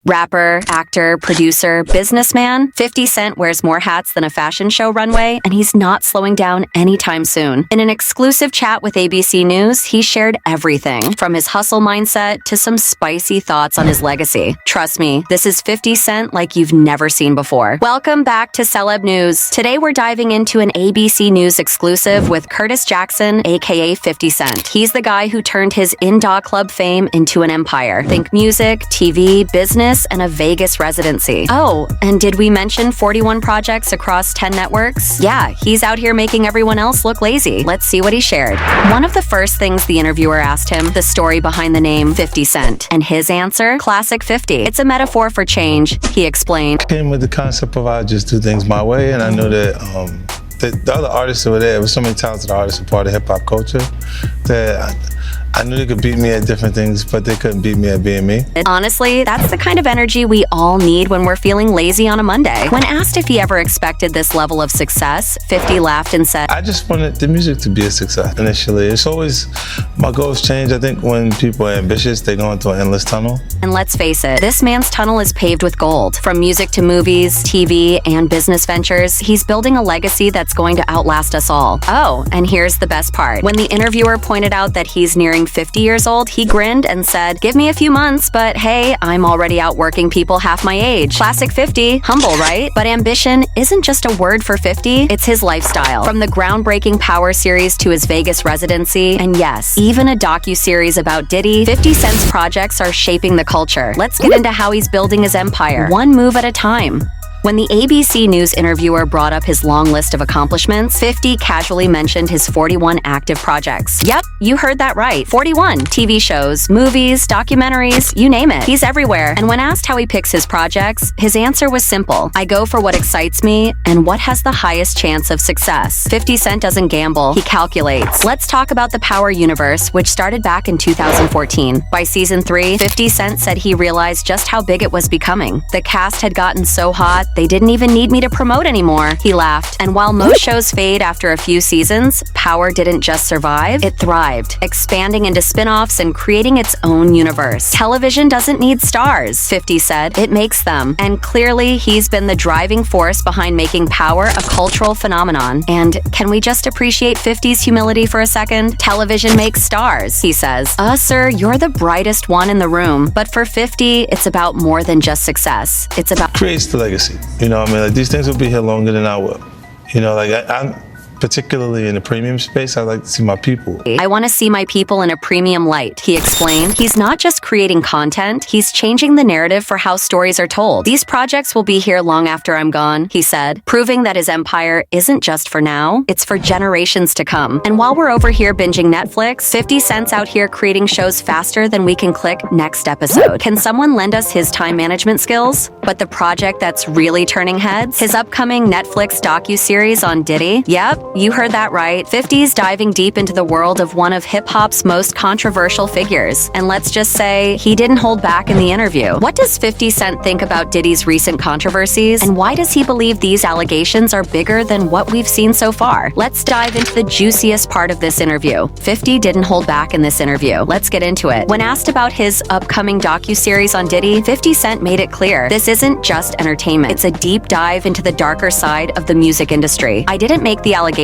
Rapper, actor, producer, businessman, 50 Cent wears more hats than a fashion show runway, and he's not slowing down anytime soon. In an exclusive chat with ABC News, he shared everything, from his hustle mindset to some spicy thoughts on his legacy. Trust me, this is 50 Cent like you've never seen before. Welcome back to Celeb News. Today we're diving into an ABC News exclusive with Curtis Jackson, aka 50 Cent. He's the guy who turned his Dogg Club fame into an empire. Think music, TV, business, and a Vegas residency. Oh, and did we mention 41 projects across 10 networks? Yeah, he's out here making everyone else look lazy. Let's see what he shared. One of the first things the interviewer asked him, the story behind the name 50 Cent. And his answer? Classic 50. It's a metaphor for change, he explained. Came with the concept of I just do things my way, and I knew that the other artists that were there was so many talented artists, a part of hip-hop culture, that I knew they could beat me at different things, but they couldn't beat me at being me. Honestly, that's the kind of energy we all need when we're feeling lazy on a Monday. When asked if he ever expected this level of success, 50 laughed and said, I just wanted the music to be a success initially. It's always, my goals change. I think when people are ambitious, they go into an endless tunnel. And let's face it, this man's tunnel is paved with gold. From music to movies, TV, and business ventures, he's building a legacy that's going to outlast us all. Oh, and here's the best part. When the interviewer pointed out that he's nearing 50 years old, he grinned and said, give me a few months, but hey, I'm already outworking people half my age. Classic 50, humble, right? But ambition isn't just a word for 50, it's his lifestyle. From the groundbreaking Power series to his Vegas residency, and yes, even a docu-series about Diddy, 50 Cent's projects are shaping the culture. Let's get into how he's building his empire, one move at a time. When the ABC News interviewer brought up his long list of accomplishments, 50 casually mentioned his 41 active projects. Yep, you heard that right. 41 TV shows, movies, documentaries, you name it. He's everywhere. And when asked how he picks his projects, his answer was simple. I go for what excites me and what has the highest chance of success. 50 Cent doesn't gamble, he calculates. Let's talk about the Power universe, which started back in 2014. By season 3, 50 Cent said he realized just how big it was becoming. The cast had gotten so hot, they didn't even need me to promote anymore. He laughed. And while most shows fade after a few seasons, Power didn't just survive, it thrived, expanding into spin-offs and creating its own universe. Television doesn't need stars, 50 said. It makes them. And clearly, he's been the driving force behind making Power a cultural phenomenon. And can we just appreciate 50's humility for a second? Television makes stars, he says. Sir, you're the brightest one in the room. But for 50, it's about more than just success. It's about Creates the legacy. You know what I mean? Like, these things will be here longer than I will. You know, like, I'm particularly in the premium space, I like to see my people. I want to see my people in a premium light, he explained. He's not just creating content, he's changing the narrative for how stories are told. These projects will be here long after I'm gone, he said, proving that his empire isn't just for now, it's for generations to come. And while we're over here binging Netflix, 50 Cent's out here creating shows faster than we can click next episode. Can someone lend us his time management skills? But the project that's really turning heads? His upcoming Netflix docu-series on Diddy? Yep, you heard that right. 50's diving deep into the world of one of hip-hop's most controversial figures. And let's just say, he didn't hold back in the interview. What does 50 Cent think about Diddy's recent controversies? And why does he believe these allegations are bigger than what we've seen so far? Let's dive into the juiciest part of this interview. 50 didn't hold back in this interview. Let's get into it. When asked about his upcoming docu-series on Diddy, 50 Cent made it clear, this isn't just entertainment. It's a deep dive into the darker side of the music industry. I didn't make the allegations,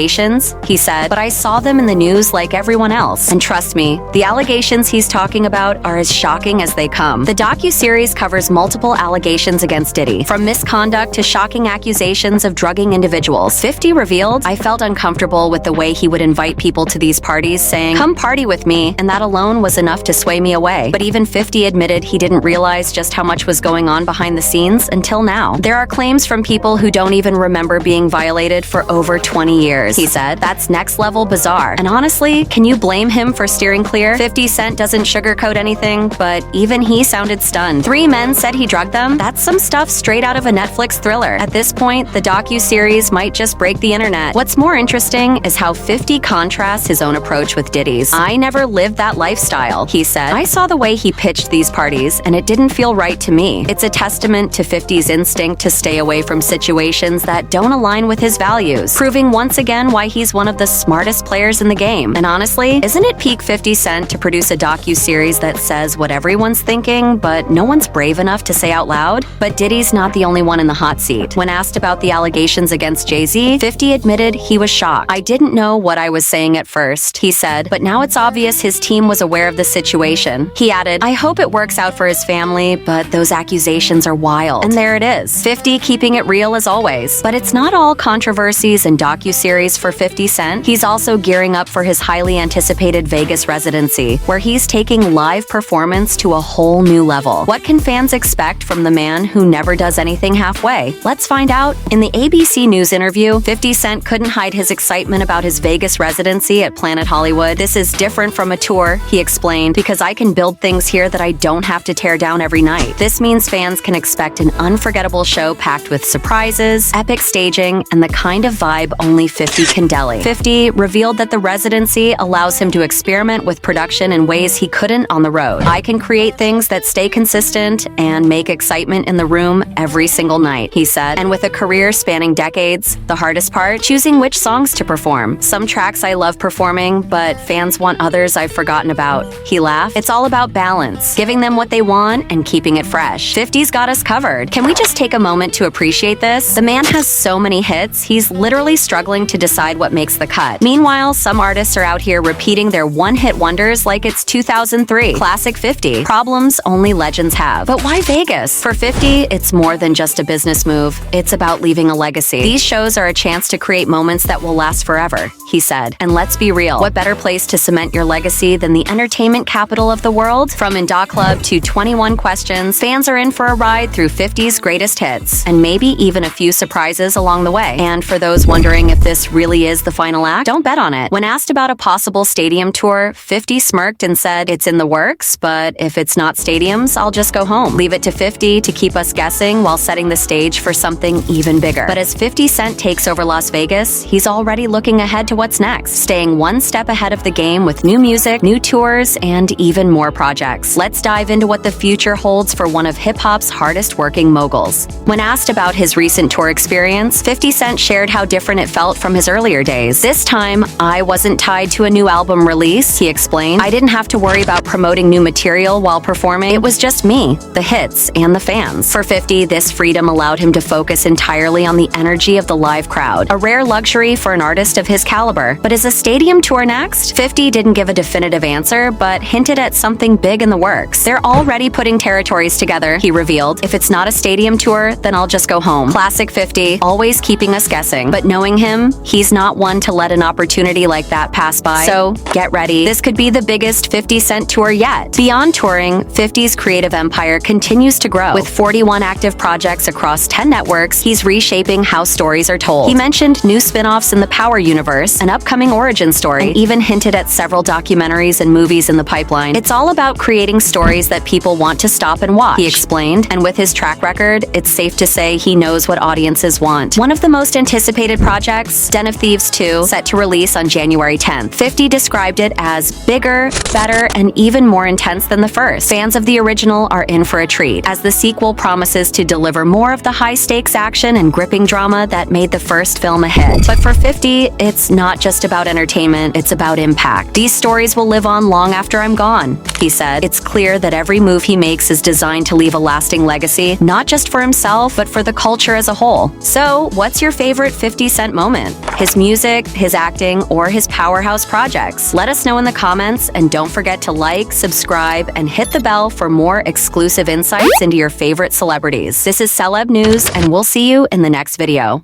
he said, but I saw them in the news like everyone else. And trust me, the allegations he's talking about are as shocking as they come. The docu-series covers multiple allegations against Diddy, from misconduct to shocking accusations of drugging individuals. 50 revealed, I felt uncomfortable with the way he would invite people to these parties, saying, come party with me, and that alone was enough to sway me away. But even 50 admitted he didn't realize just how much was going on behind the scenes until now. There are claims from people who don't even remember being violated for over 20 years. He said, that's next level bizarre. And honestly, can you blame him for steering clear? 50 Cent doesn't sugarcoat anything, but even he sounded stunned. 3 men said he drugged them? That's some stuff straight out of a Netflix thriller. At this point, the docu-series might just break the internet. What's more interesting is how 50 contrasts his own approach with Diddy's. I never lived that lifestyle, he said. I saw the way he pitched these parties, and it didn't feel right to me. It's a testament to 50's instinct to stay away from situations that don't align with his values, proving once again again why he's one of the smartest players in the game. And honestly, isn't it peak 50 Cent to produce a docu-series that says what everyone's thinking, but no one's brave enough to say out loud? But Diddy's not the only one in the hot seat. When asked about the allegations against Jay-Z, 50 admitted he was shocked. "I didn't know what I was saying at first," he said, "but now it's obvious his team was aware of the situation." He added, "I hope it works out for his family, but those accusations are wild." And there it is, 50 keeping it real as always. But it's not all controversies and docuseries for 50 Cent. He's also gearing up for his highly anticipated Vegas residency, where he's taking live performance to a whole new level. What can fans expect from the man who never does anything halfway? Let's find out. In the ABC News interview, 50 Cent couldn't hide his excitement about his Vegas residency at Planet Hollywood. "This is different from a tour," he explained, "because I can build things here that I don't have to tear down every night. This means fans can expect an unforgettable show packed with surprises, epic staging, and the kind of vibe only 50 can deli." 50 revealed that the residency allows him to experiment with production in ways he couldn't on the road. "I can create things that stay consistent and make excitement in the room every single night," he said. And with a career spanning decades, the hardest part, choosing which songs to perform. "Some tracks I love performing, but fans want others I've forgotten about," he laughed. "It's all about balance, giving them what they want and keeping it fresh. 50's got us covered." Can we just take a moment to appreciate this? The man has so many hits, he's literally struggling to decide what makes the cut. Meanwhile, some artists are out here repeating their one-hit wonders like it's 2003. Classic 50. Problems only legends have. But why Vegas? For 50, it's more than just a business move. It's about leaving a legacy. "These shows are a chance to create moments that will last forever," he said. And let's be real, what better place to cement your legacy than the entertainment capital of the world? From In Dog Club to 21 Questions, fans are in for a ride through 50's greatest hits, and maybe even a few surprises along the way. And for those wondering if this really is the final act, don't bet on it. When asked about a possible stadium tour, 50 smirked and said, "It's in the works, but if it's not stadiums, I'll just go home." Leave it to 50 to keep us guessing while setting the stage for something even bigger. But as 50 Cent takes over Las Vegas, he's already looking ahead to what's next, staying one step ahead of the game with new music, new tours, and even more projects. Let's dive into what the future holds for one of hip-hop's hardest-working moguls. When asked about his recent tour experience, 50 Cent shared how different it felt from his earlier days. "This time, I wasn't tied to a new album release," he explained. "I didn't have to worry about promoting new material while performing. It was just me, the hits, and the fans." For 50, this freedom allowed him to focus entirely on the energy of the live crowd, a rare luxury for an artist of his caliber. But is a stadium tour next? 50 didn't give a definitive answer, but hinted at something big in the works. "They're already putting territories together," he revealed. "If it's not a stadium tour, then I'll just go home." Classic 50, always keeping us guessing. But knowing him, he's not one to let an opportunity like that pass by. So get ready. This could be the biggest 50 Cent tour yet. Beyond touring, 50's creative empire continues to grow. With 41 active projects across 10 networks, he's reshaping how stories are told. He mentioned new spin-offs in the Power universe, an upcoming origin story, and even hinted at several documentaries and movies in the pipeline. "It's all about creating stories that people want to stop and watch," he explained. And with his track record, it's safe to say he knows what audiences want. One of the most anticipated projects, Den of Thieves 2, set to release on January 10th. 50 described it as bigger, better, and even more intense than the first. Fans of the original are in for a treat, as the sequel promises to deliver more of the high-stakes action and gripping drama that made the first film a hit. But for 50, it's not just about entertainment, it's about impact. "These stories will live on long after I'm gone," he said. "It's clear that every move he makes is designed to leave a lasting legacy, not just for himself, but for the culture as a whole." So, what's your favorite 50 Cent moment? His music, his acting, or his powerhouse projects? Let us know in the comments, and don't forget to like, subscribe, and hit the bell for more exclusive insights into your favorite celebrities. This is Celeb News, and we'll see you in the next video.